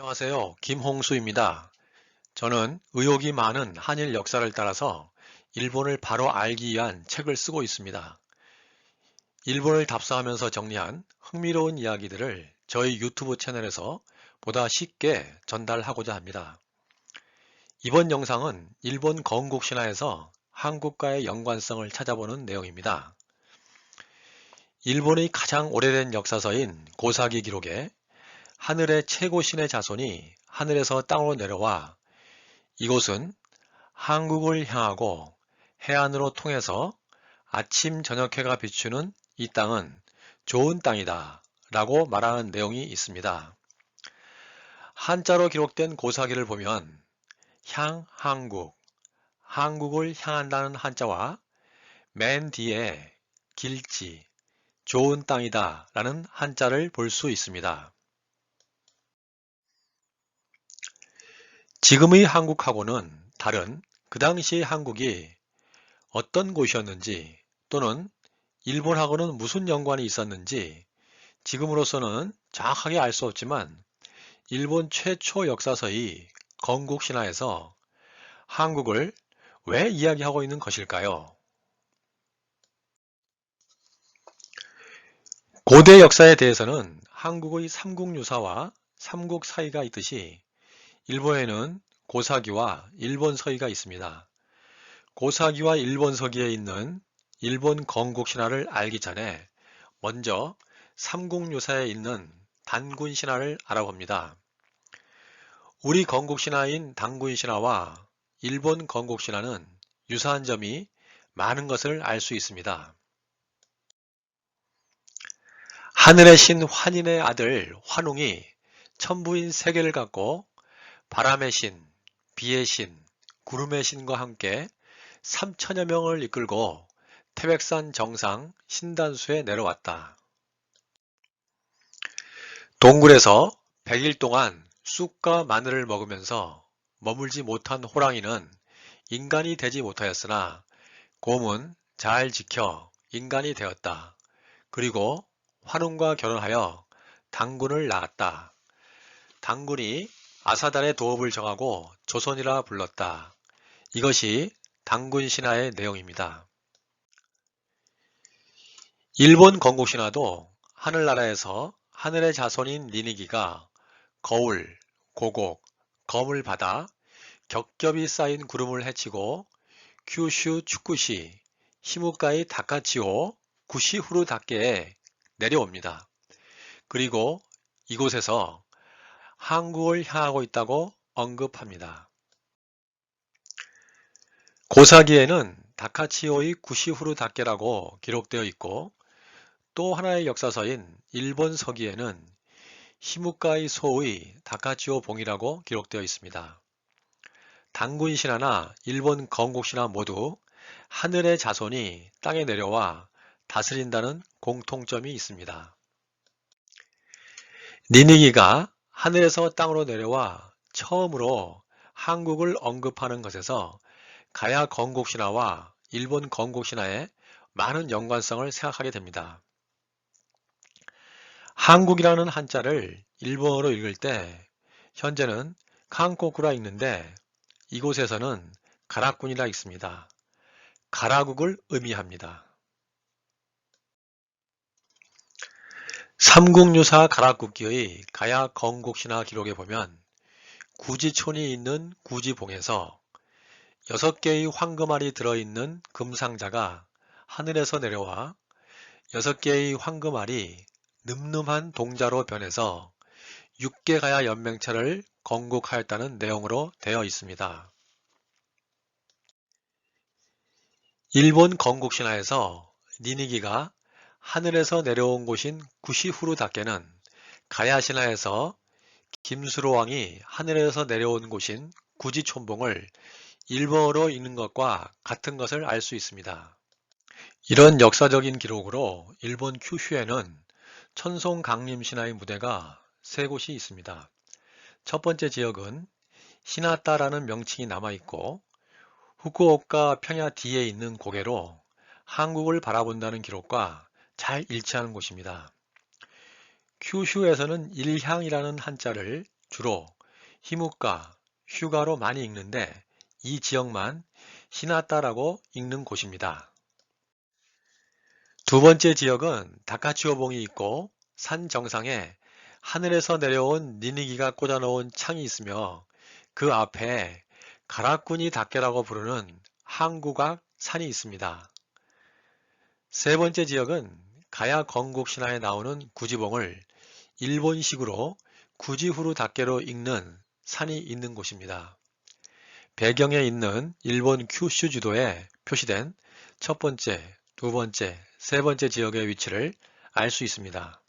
안녕하세요. 김홍수입니다. 저는 의혹이 많은 한일 역사를 따라서 일본을 바로 알기 위한 책을 쓰고 있습니다. 일본을 답사하면서 정리한 흥미로운 이야기들을 저희 유튜브 채널에서 보다 쉽게 전달하고자 합니다. 이번 영상은 일본 건국 신화에서 한국과의 연관성을 찾아보는 내용입니다. 일본의 가장 오래된 역사서인 고사기 기록에 하늘의 최고 신의 자손이 하늘에서 땅으로 내려와 이곳은 한국을 향하고 해안으로 통해서 아침 저녁해가 비추는 이 땅은 좋은 땅이다 라고 말하는 내용이 있습니다. 한자로 기록된 고사기를 보면 한국, 한국을 향한다는 한자와 맨 뒤에 길지, 좋은 땅이다 라는 한자를 볼 수 있습니다. 지금의 한국하고는 다른 그 당시 한국이 어떤 곳이었는지 또는 일본하고는 무슨 연관이 있었는지 지금으로서는 정확하게 알 수 없지만 일본 최초 역사서의 건국신화에서 한국을 왜 이야기하고 있는 것일까요? 고대 역사에 대해서는 한국의 삼국유사와 삼국사의가 있듯이 일본에는 고사기와 일본서의가 있습니다. 고사기와 일본서기에 있는 일본 건국신화를 알기 전에 먼저 삼국유사에 있는 단군신화를 알아봅니다. 우리 건국신화인 단군신화와 일본 건국신화는 유사한 점이 많은 것을 알 수 있습니다. 하늘의 신 환인의 아들 환웅이 천부인 세계를 갖고 바람의 신, 비의 신, 구름의 신과 함께 3천여 명을 이끌고 태백산 정상 신단수에 내려왔다. 동굴에서 100일 동안 쑥과 마늘을 먹으면서 머물지 못한 호랑이는 인간이 되지 못하였으나 곰은 잘 지켜 인간이 되었다. 그리고 환웅과 결혼하여 당군을 낳았다. 당군이 아사달의 도읍을 정하고 조선이라 불렀다. 이것이 당군 신화의 내용입니다. 일본 건국 신화도 하늘나라에서 하늘의 자손인 니니기가 거울, 고곡, 검을 받아 겹겹이 쌓인 구름을 헤치고 큐슈 축구시, 히무카이 다카치오, 구시후루 닷게에 내려옵니다. 그리고 이곳에서 한국을 향하고 있다고 언급합니다. 고사기에는 다카치오의 구시후루 닷게라고 기록되어 있고 또 하나의 역사서인 일본 서기에는 히무카이 소의 다카치오 봉이라고 기록되어 있습니다. 단군 신화나 일본 건국 신화 모두 하늘의 자손이 땅에 내려와 다스린다는 공통점이 있습니다. 니니기가 하늘에서 땅으로 내려와 처음으로 한국을 언급하는 것에서 가야 건국 신화와 일본 건국 신화에 많은 연관성을 생각하게 됩니다. 한국이라는 한자를 일본어로 읽을 때 현재는 칸코쿠라 읽는데 이곳에서는 가락군이라 읽습니다. 가라국을 의미합니다. 삼국유사 가락국기의 가야 건국신화 기록에 보면 구지촌이 있는 구지봉에서 6개의 황금알이 들어있는 금상자가 하늘에서 내려와 6개의 황금알이 늠름한 동자로 변해서 6개 가야 연맹차를 건국하였다는 내용으로 되어 있습니다. 일본 건국신화에서 니니기가 하늘에서 내려온 곳인 구시후루 닷게는 가야신화에서 김수로왕이 하늘에서 내려온 곳인 구지촌봉을 일본어로 읽는 것과 같은 것을 알 수 있습니다. 이런 역사적인 기록으로 일본 큐슈에는 천송 강림 신화의 무대가 3곳이 있습니다. 첫 번째 지역은 히나타라는 명칭이 남아있고 후쿠오카 평야 뒤에 있는 고개로 한국을 바라본다는 기록과 잘 일치하는 곳입니다. 큐슈에서는 일향이라는 한자를 주로 히무가, 휴가로 많이 읽는데 이 지역만 히나타라고 읽는 곳입니다. 두 번째 지역은 다카치오봉이 있고 산 정상에 하늘에서 내려온 니니기가 꽂아놓은 창이 있으며 그 앞에 가라쿠니 다케라고 부르는 항구각 산이 있습니다. 세 번째 지역은 가야 건국 신화에 나오는 구지봉을 일본식으로 구지후루 다케로 읽는 산이 있는 곳입니다. 배경에 있는 일본 큐슈 지도에 표시된 첫 번째, 두 번째, 세 번째 지역의 위치를 알 수 있습니다.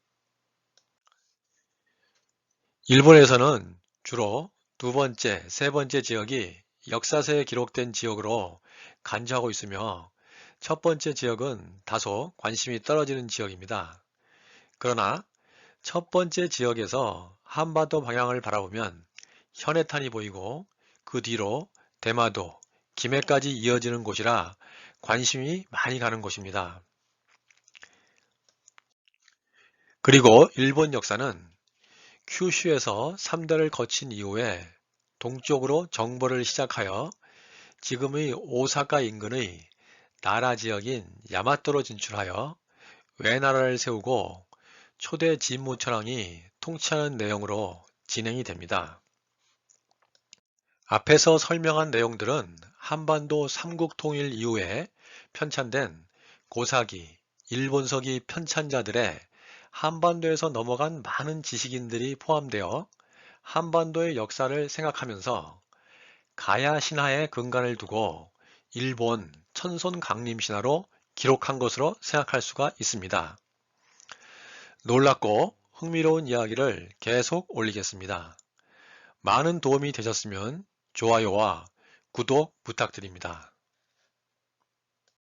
일본에서는 주로 두 번째, 세 번째 지역이 역사서에 기록된 지역으로 간주하고 있으며 첫 번째 지역은 다소 관심이 떨어지는 지역입니다. 그러나 첫 번째 지역에서 한반도 방향을 바라보면 현해탄이 보이고 그 뒤로 대마도, 김해까지 이어지는 곳이라 관심이 많이 가는 곳입니다. 그리고 일본 역사는 큐슈에서 3대를 거친 이후에 동쪽으로 정벌을 시작하여 지금의 오사카 인근의 나라 지역인 야마토로 진출하여 외나라를 세우고 초대 진무천왕이 통치하는 내용으로 진행이 됩니다. 앞에서 설명한 내용들은 한반도 삼국통일 이후에 편찬된 고사기, 일본서기 편찬자들의 한반도에서 넘어간 많은 지식인들이 포함되어 한반도의 역사를 생각하면서 가야 신화에 근간을 두고 일본 천손 강림 신화로 기록한 것으로 생각할 수가 있습니다. 놀랍고 흥미로운 이야기를 계속 올리겠습니다. 많은 도움이 되셨으면 좋아요와 구독 부탁드립니다.